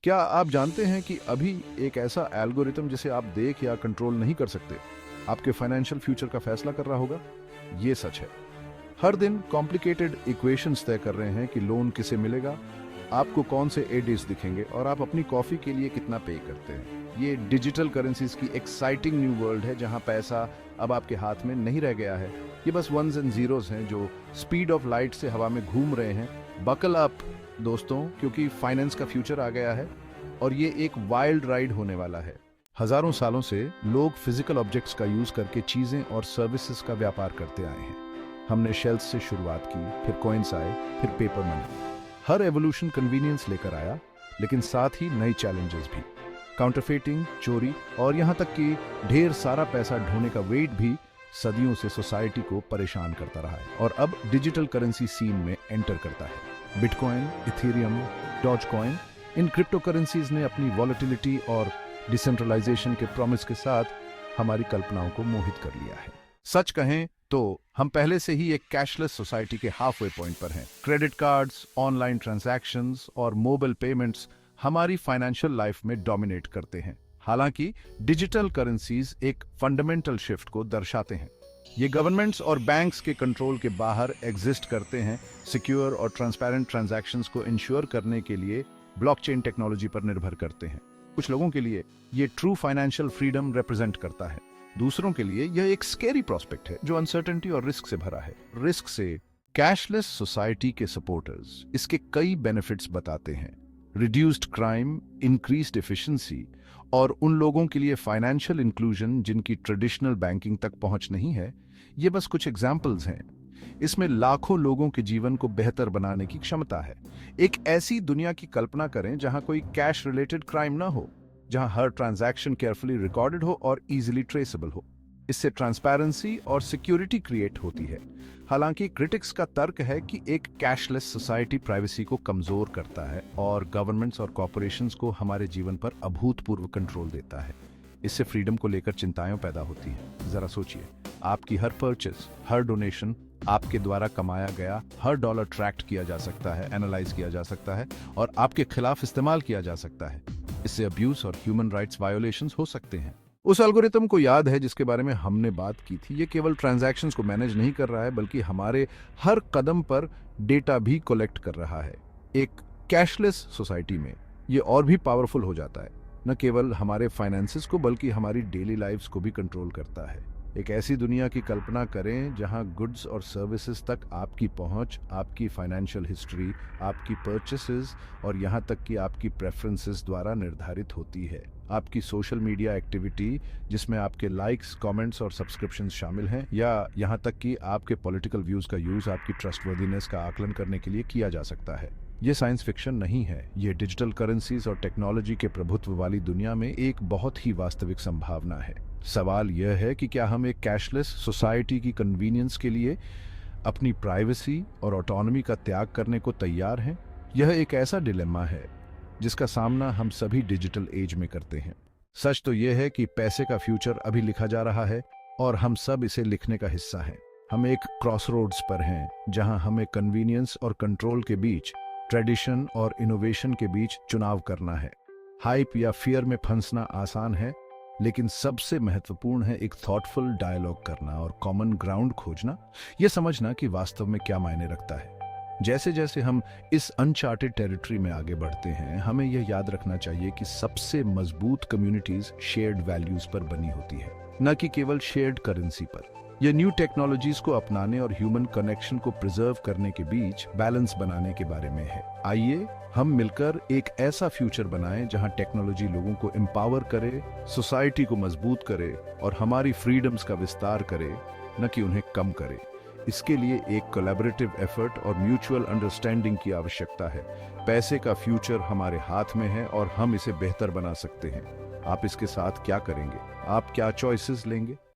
क्या आप जानते हैं कि अभी एक ऐसा एल्गोरिथम जिसे आप देख या कंट्रोल नहीं कर सकते, आपके फाइनेंशियल फ्यूचर का फैसला कर रहा होगा? ये सच है। हर दिन कॉम्प्लिकेटेड इक्वेशंस तय कर रहे हैं कि लोन किसे मिलेगा, आपको कौन से एडीज दिखेंगे और आप अपनी कॉफी के लिए कितना पे करते हैं। ये डिजिटल करेंसीज की एक्साइटिंग न्यू वर्ल्ड है जहां पैसा अब आपके हाथ में नहीं रह गया है। ये बस वंस एंड जीरोस हैं जो स्पीड ऑफ लाइट से हवा में घूम रहे हैं। बकल अप दोस्तों, क्योंकि फाइनेंस का फ्यूचर आ गया है और ये एक वाइल्ड राइड होने वाला है। हजारों सालों से लोग फिजिकल ऑब्जेक्ट्स का यूज करके चीजें और सर्विसेज का व्यापार करते आए हैं। हमने शेल्स से शुरुआत की, फिर कॉइन्स आए, फिर पेपर मनी। हर एवोल्यूशन कन्वीनियंस लेकर आया, लेकिन साथ ही नई चैलेंजेस भी। काउंटरफेटिंग, चोरी और यहाँ तक कि ढेर सारा पैसा ढोने का वेट भी सदियों से सोसाइटी को परेशान करता रहा है और अब डिजिटल करेंसी सीन में एंटर करता है। Bitcoin, Ethereum, Dogecoin, in crypto currencies ने अपनी वॉलेटिलिटी और डिसेंट्रलाइजेशन के प्रॉमिस के साथ हमारी कल्पनाओं को मोहित कर लिया है। सच कहें तो हम पहले से ही एक कैशलेस सोसाइटी के हाफ वे पॉइंट पर हैं। क्रेडिट कार्ड्स, ऑनलाइन ट्रांजैक्शंस और मोबाइल पेमेंट्स हमारी फाइनेंशियल लाइफ में डोमिनेट करते हैं। हालांकि डिजिटल करेंसीज एक फंडामेंटल शिफ्ट को दर्शाते हैं। ये गवर्नमेंट्स और बैंक्स के कंट्रोल के बाहर एग्जिस्ट करते हैं। सिक्योर और ट्रांसपेरेंट ट्रांजैक्शंस को इंश्योर करने के लिए ब्लॉकचेन टेक्नोलॉजी पर निर्भर करते हैं। कुछ लोगों के लिए ये ट्रू फाइनेंशियल फ्रीडम रिप्रेजेंट करता है, दूसरों के लिए यह एक स्केरी प्रोस्पेक्ट है जो अनसर्टेनिटी और रिस्क से भरा है। रिस्क से कैशलेस सोसाइटी के सपोर्टर्स इसके कई बेनिफिट्स बताते हैं। रिड्यूस्ड क्राइम, इंक्रीज्ड एफिशिएंसी और उन लोगों के लिए फाइनेंशियल इंक्लूजन जिनकी ट्रेडिशनल बैंकिंग तक पहुंच नहीं है। ये बस कुछ एग्जाम्पल्स हैं। इसमें लाखों लोगों के जीवन को बेहतर बनाने की क्षमता है। एक ऐसी दुनिया की कल्पना करें जहां कोई कैश रिलेटेड क्राइम ना हो, जहां हर ट्रांजैक्शन केयरफुली रिकॉर्डेड हो और इजीली ट्रेसेबल हो। इससे ट्रांसपेरेंसी और सिक्योरिटी क्रिएट होती है। हालांकि क्रिटिक्स का तर्क है कि एक कैशलेस सोसाइटी प्राइवेसी को कमजोर करता है और गवर्नमेंट्स और कॉरपोरेशंस को हमारे जीवन पर अभूतपूर्व कंट्रोल देता है। इससे फ्रीडम को लेकर चिंताएं पैदा होती हैं। जरा सोचिए, आपकी हर परचेस, हर डोनेशन, आपके द्वारा कमाया गया हर डॉलर ट्रैक्ट किया जा सकता है, एनालाइज किया जा सकता है और आपके खिलाफ इस्तेमाल किया जा सकता है। इससे अब्यूज और ह्यूमन राइट्स वायोलेशंस हो सकते हैं। उस एल्गोरिथम को याद है जिसके बारे में हमने बात की थी। ये केवल ट्रांजैक्शंस को मैनेज नहीं कर रहा है, बल्कि हमारे हर कदम पर डेटा भी कलेक्ट कर रहा है। एक कैशलेस सोसाइटी में ये और भी पावरफुल हो जाता है। न केवल हमारे फाइनेंसेस को बल्कि हमारी डेली लाइफ्स को भी कंट्रोल करता है। एक ऐसी दुनिया की कल्पना करें जहां गुड्स और सर्विसेज तक आपकी पहुंच, आपकी फाइनेंशियल हिस्ट्री, आपकी परचेसेस और यहां तक कि आपकी प्रेफरेंसेस द्वारा निर्धारित होती है। आपकी सोशल मीडिया एक्टिविटी, जिसमें आपके लाइक्स, कमेंट्स और सब्सक्रिप्शंस शामिल हैं, या यहां तक कि आपके पॉलिटिकल व्यूज का यूज आपकी ट्रस्टवर्दीनेस का आकलन करने के लिए किया जा सकता है। ये साइंस फिक्शन नहीं है। ये डिजिटल करेंसीज और टेक्नोलॉजी के प्रभुत्व वाली दुनिया में एक बहुत ही वास्तविक संभावना है। सवाल यह है कि क्या हम एक कैशलेस सोसाइटी की कन्वीनियंस के लिए अपनी प्राइवेसी और ऑटोनॉमी का त्याग करने को तैयार हैं? यह एक ऐसा डिलेमा है जिसका सामना हम सभी डिजिटल एज में करते हैं। सच तो यह है कि पैसे का फ्यूचर अभी लिखा जा रहा है और हम सब इसे लिखने का हिस्सा हैं। हम एक क्रॉसरोड्स पर हैं जहां हमें कन्वीनियंस और कंट्रोल के बीच, ट्रेडिशन और इनोवेशन के बीच चुनाव करना है। हाइप या फियर में फंसना आसान है, लेकिन सबसे महत्वपूर्ण है एक थॉटफुल डायलॉग करना और कॉमन ग्राउंड खोजना। यह समझना कि वास्तव में क्या मायने रखता है। जैसे जैसे हम इस अनचार्टेड टेरिटरी में आगे बढ़ते हैं, हमें यह याद रखना चाहिए कि सबसे मजबूत कम्युनिटीज शेयर्ड वैल्यूज पर बनी होती है, न कि केवल शेयर्ड करेंसी पर। यह न्यू टेक्नोलॉजीज को अपनाने और ह्यूमन कनेक्शन को प्रिजर्व करने के बीच बैलेंस बनाने के बारे में है। आइए हम मिलकर एक ऐसा फ्यूचर बनाएं जहां टेक्नोलॉजी लोगों को एम्पावर करे, सोसाइटी को मजबूत करे और हमारी फ्रीडम्स का विस्तार करे, न कि उन्हें कम करे। इसके लिए एक कोलैबोरेटिव एफर्ट और म्यूचुअल अंडरस्टैंडिंग की आवश्यकता है। पैसे का फ्यूचर हमारे हाथ में है और हम इसे बेहतर बना सकते हैं। आप इसके साथ क्या करेंगे? आप क्या चॉइसेस लेंगे?